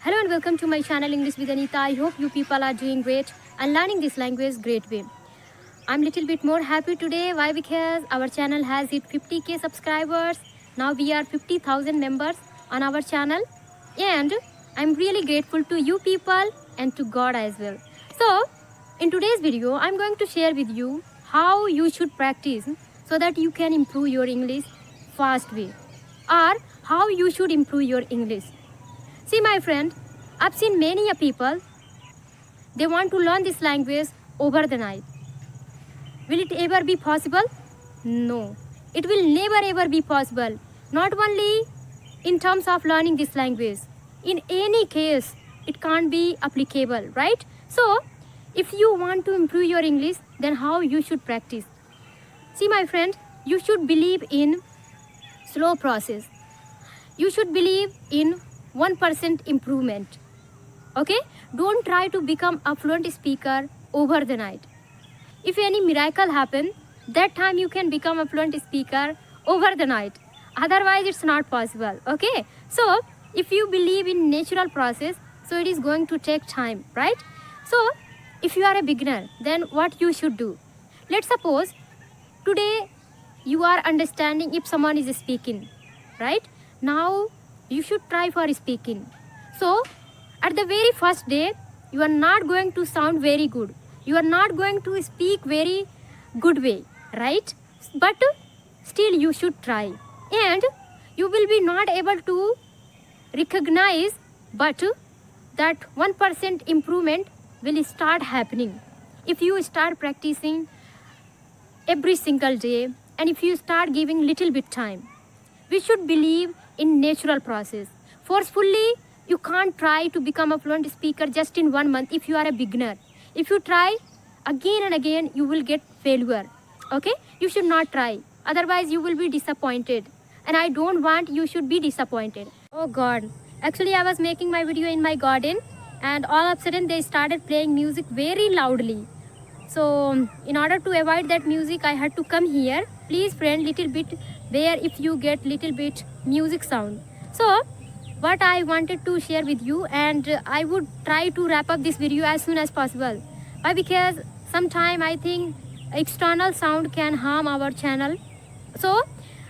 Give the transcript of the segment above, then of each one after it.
Hello and welcome to my channel English with Anita. I hope you people are doing great and learning this language great way. I'm little bit more happy today. Why? Because our channel has hit 50k subscribers. Now we are 50,000 members on our channel, and I'm really grateful to you people and to God as well. So in today's video, I'm going to share with you how you should practice so that you can improve your English fast way, or how you should improve your English. See my friend, I've seen many people, they want to learn this language over the night. Will it ever be possible? No, it will never ever be possible. Not only in terms of learning this language, in any case, it can't be applicable, right? So, if you want to improve your English, then how you should practice? See my friend, you should believe in slow process. You should believe in 1% improvement. Okay? Don't try to become a fluent speaker over the night. If any miracle happen, that time you can become a fluent speaker over the night. Otherwise, it's not possible. Okay? So, if you believe in natural process, so it is going to take time, right? So, if you are a beginner, then what you should do? Let's suppose today you are understanding if someone is speaking, right? Now you should try for speaking. So at the very first day, you are not going to sound very good. You are not going to speak very good way, right? But still you should try. And you will be not able to recognize, but that 1% improvement will start happening. If you start practicing every single day, and if you start giving little bit time, we should believe in natural process. Forcefully, you can't try to become a fluent speaker just in 1 month if you are a beginner. If you try again and again, you will get failure. Okay? You should not try. Otherwise, you will be disappointed. And I don't want you should be disappointed. Oh God. Actually, I was making my video in my garden, and all of a sudden they started playing music very loudly. So in order to avoid that music, I had to come here. Please friend, little bit there if you get little bit music sound. So what I wanted to share with you, and I would try to wrap up this video as soon as possible. Why? Because sometime I think external sound can harm our channel. So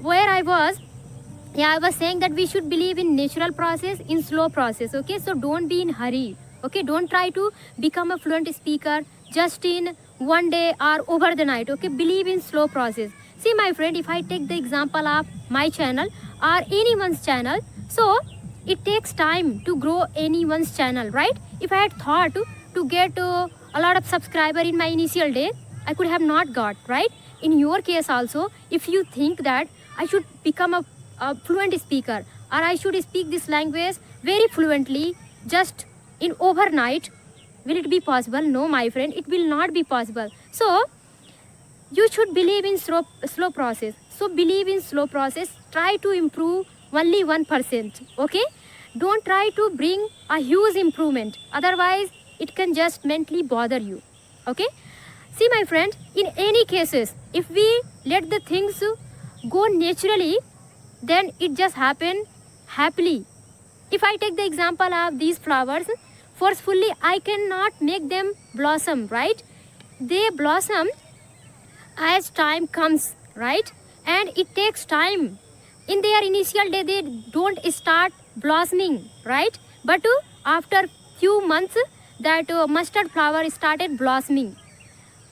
where I was saying that we should believe in natural process, in slow process. Okay, so don't be in hurry. Okay, don't try to become a fluent speaker just in 1 day or over the night. Okay, believe in slow process. See my friend, if I take the example of my channel or anyone's channel, so it takes time to grow anyone's channel, right? If I had thought to get a lot of subscriber in my initial day, I could have not got, right? In your case also, if you think that I should become a fluent speaker, or I should speak this language very fluently just in overnight, will it be possible? No, my friend, it will not be possible. So you should believe in slow process. So believe in slow process. Try to improve only 1%. Okay? Don't try to bring a huge improvement. Otherwise, it can just mentally bother you. Okay? See my friend, in any cases, if we let the things go naturally, then it just happen happily. If I take the example of these flowers, forcefully I cannot make them blossom, right? They blossom as time comes, right? And it takes time. In their initial day, they don't start blossoming, right? But after few months, that mustard flower started blossoming.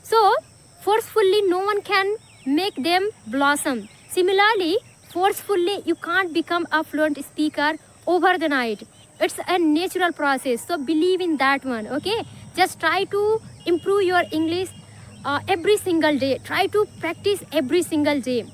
So forcefully no one can make them blossom. Similarly, forcefully you can't become a fluent speaker over the night. It's a natural process. So believe in that one. Okay? Just try to improve your English every single day. Try to practice every single day.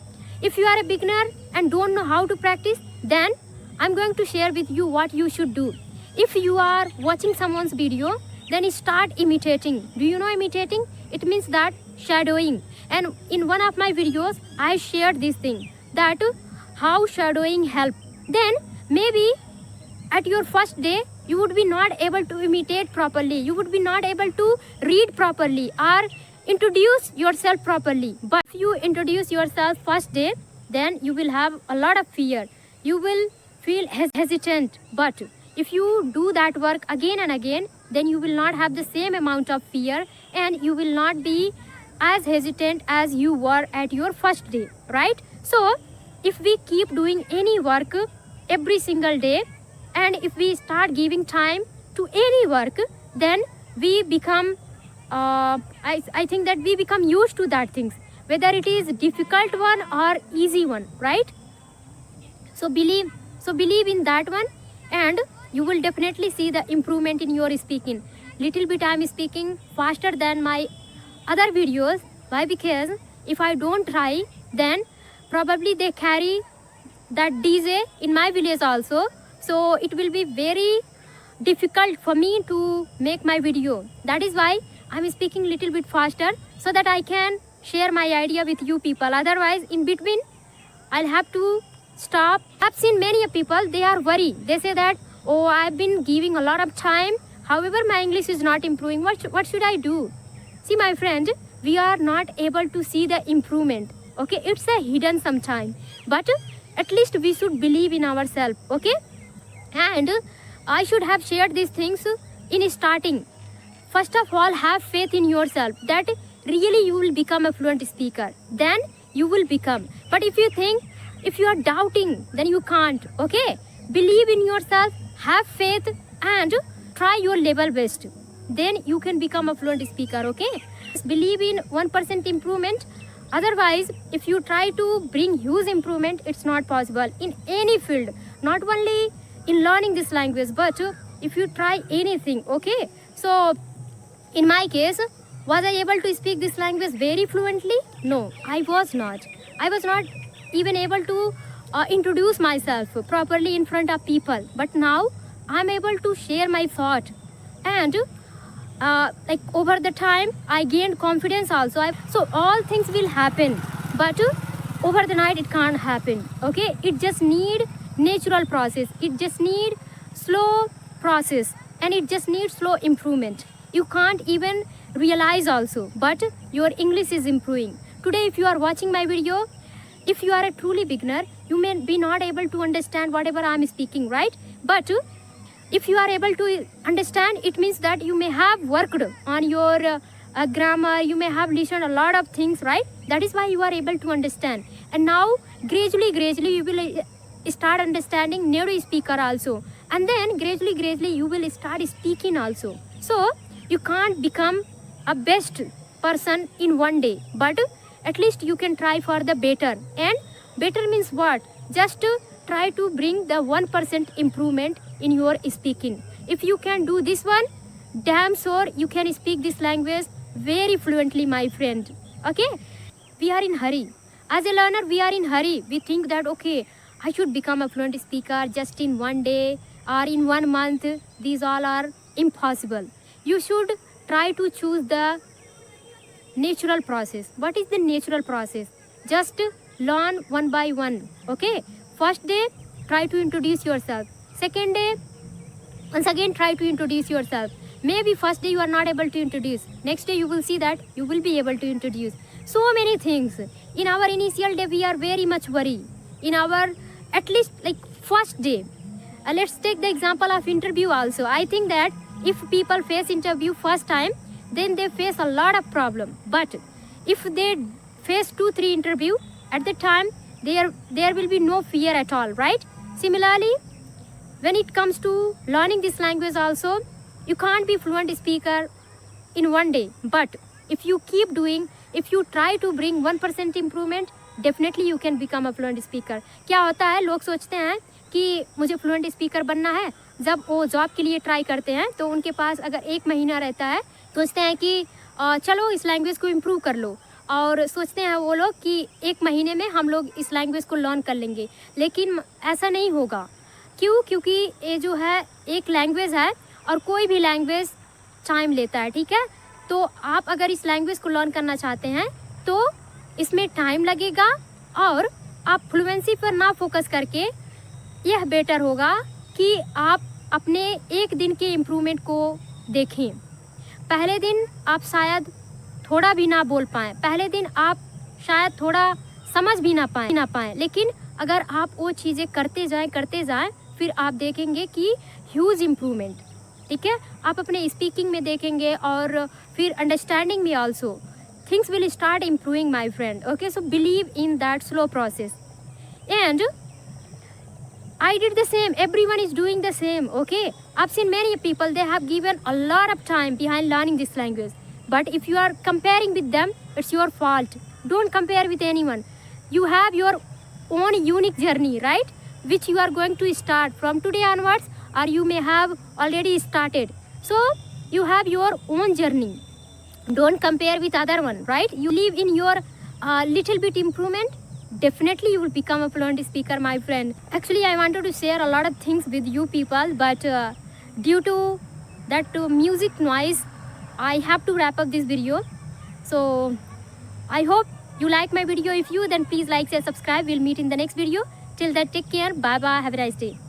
If you are a beginner and don't know how to practice, then I'm going to share with you what you should do. If you are watching someone's video, then start imitating. Do you know imitating? It means that shadowing. And in one of my videos, I shared this thing, that how shadowing help. Then maybe at your first day, you would be not able to imitate properly. You would be not able to read properly or introduce yourself properly. But if you introduce yourself first day, then you will have a lot of fear. You will feel hesitant, but if you do that work again and again, then you will not have the same amount of fear and you will not be as hesitant as you were at your first day, right? So if we keep doing any work every single day, and if we start giving time to any work, then we become I think that we become used to that things, whether it is difficult one or easy one, right? So believe in that one, and you will definitely see the improvement in your speaking. Little bit I am speaking faster than my other videos. Why? Because if I don't try, then probably they carry that DJ in my village also, so it will be very difficult for me to make my video. That is why I'm speaking little bit faster, so that I can share my idea with you people. Otherwise in between I'll have to stop. I've seen many people, they are worried. They say that, oh, I've been giving a lot of time, however my English is not improving. What should I do? See my friend, we are not able to see the improvement. Okay, it's a hidden sometime, but at least we should believe in ourselves. Okay, and I should have shared these things in starting. First of all, have faith in yourself that really you will become a fluent speaker. Then you will become. But if you think, if you are doubting, then you can't. Okay, believe in yourself, have faith, and try your level best. Then you can become a fluent speaker. Okay, just believe in 1% improvement. Otherwise, if you try to bring huge improvement, it's not possible in any field, not only in learning this language, but if you try anything. Okay, so in my case, was I able to speak this language very fluently? No, I was not. I was not even able to introduce myself properly in front of people. But now I'm able to share my thought, and like over the time I gained confidence also. So all things will happen, but over the night it can't happen. Okay, it just need natural process, it just need slow process, and it just needs slow improvement. You can't even realize also, but your English is improving. Today if you are watching my video, if you are a truly beginner, you may be not able to understand whatever I am speaking, right? But if you are able to understand, it means that you may have worked on your grammar, you may have listened a lot of things, right? That is why you are able to understand. And now gradually you will start understanding native speaker also, and then gradually you will start speaking also. So you can't become a best person in one day, but at least you can try for the better. And better means what? Just try to bring the 1% improvement in your speaking. If you can do this one, damn sure you can speak this language very fluently, my friend. Okay, we are in hurry. As a learner, we are in hurry. We think that, okay, I should become a fluent speaker just in one day or in 1 month. These all are impossible. You should try to choose the natural process. What is the natural process? Just learn one by one. Okay, first day try to introduce yourself. Second day, once again try to introduce yourself. Maybe first day you are not able to introduce, next day you will see that you will be able to introduce. So many things. In our initial day we are very much worried. In our at least like first day, let's take the example of interview also. I think that if people face interview first time, then they face a lot of problem. But if they face 2-3 interview at the time, there will be no fear at all, right? Similarly, when it comes to learning this language also, you can't be fluent speaker in one day. But if you keep doing, if you try to bring 1% improvement, definitely you can become a fluent speaker. क्या होता है, लोग सोचते हैं कि मुझे fluent speaker बनना है. जब वो जॉब के लिए ट्राई करते हैं तो उनके पास अगर 1 महीना रहता है, सोचते हैं कि चलो इस लैंग्वेज को इम्प्रूव कर लो, और सोचते हैं वो लोग कि 1 महीने में हम लोग इस लैंग्वेज को लर्न कर लेंगे. लेकिन ऐसा नहीं होगा. क्यों? क्योंकि ये जो है एक लैंग्वेज है और कोई भी लैंग्वेज टाइम लेता है, ठीक है? तो आप अगर इस लैंग्वेज को लर्न करना चाहते हैं तो इसमें टाइम लगेगा, और आप फ्लुएंसी पर ना फोकस करके यह बेटर होगा कि आप अपने 1 दिन के इम्प्रूवमेंट को देखें. पहले दिन आप शायद थोड़ा भी ना बोल पाएँ, पहले दिन आप शायद थोड़ा समझ भी ना पाएँ, लेकिन अगर आप वो चीज़ें करते जाएं फिर आप देखेंगे कि ह्यूज इम्प्रूवमेंट, ठीक है। आप अपने स्पीकिंग में देखेंगे और फिर अंडरस्टैंडिंग में also things will start improving, my friend. Okay, so believe in that slow process. And I did the same, everyone is doing the same. Okay, I've seen many people, they have given a lot of time behind learning this language, but if you are comparing with them, it's your fault. Don't compare with anyone. You have your own unique journey, right, which you are going to start from today onwards, or you may have already started. So you have your own journey. Don't compare with other one, right? You live in your little bit improvement, definitely you will become a fluent speaker, my friend. Actually, I wanted to share a lot of things with you people, but due to that music noise, I have to wrap up this video. So I hope you like my video. If you, then please like, share, subscribe. We'll meet in the next video. Till then, take care. Bye bye. Have a nice day.